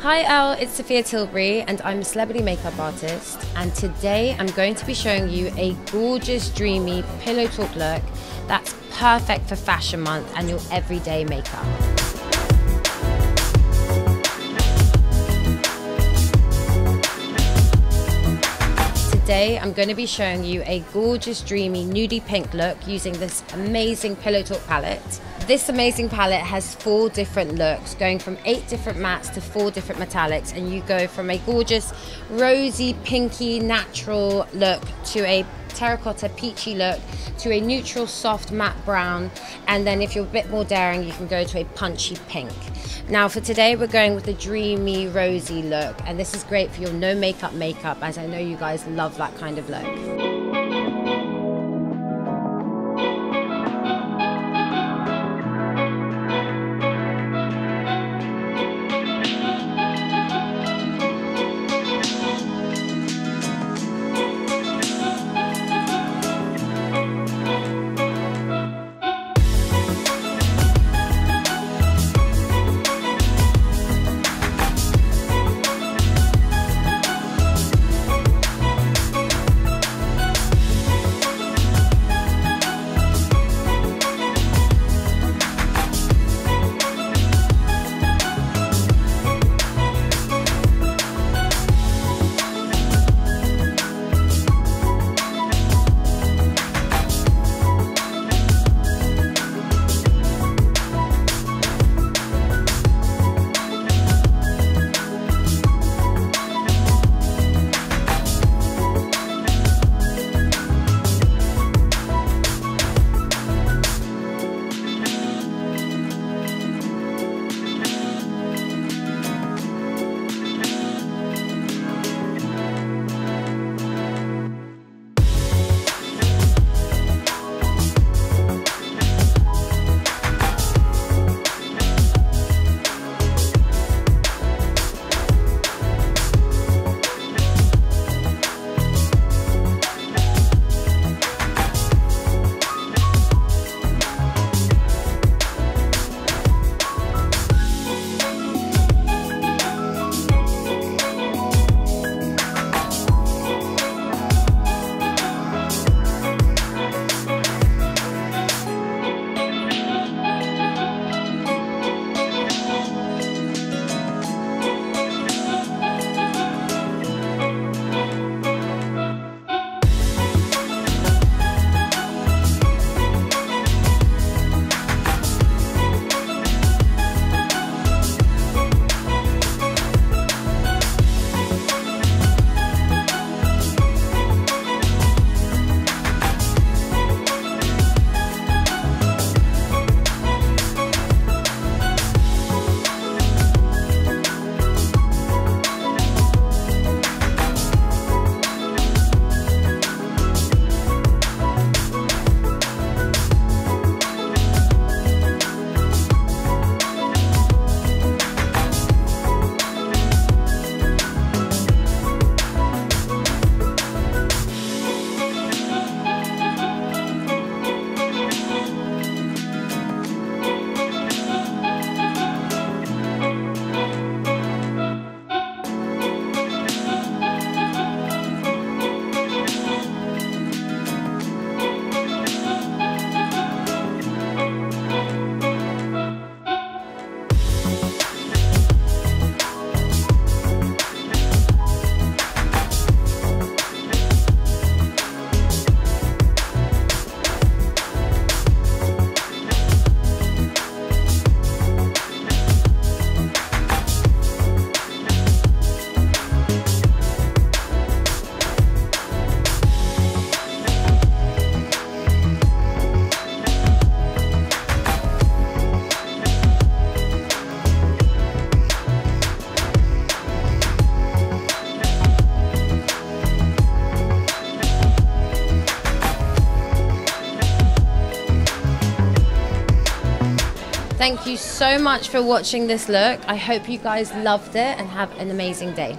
Hi Elle, it's Sophia Tilbury and I'm a celebrity makeup artist, and today I'm going to be showing you a gorgeous, dreamy pillow talk look that's perfect for Fashion Month and your everyday makeup. Today I'm going to be showing you a gorgeous, dreamy, nudie pink look using this amazing Pillow Talk palette. This amazing palette has 4 different looks, going from 8 different mattes to 4 different metallics, and you go from a gorgeous rosy, pinky, natural look to a terracotta peachy look to a neutral soft matte brown, and then if you're a bit more daring you can go to a punchy pink. Now for today we're going with a dreamy rosy look, and this is great for your no makeup as I know you guys love that kind of look. Thank you so much for watching this look. I hope you guys loved it and have an amazing day.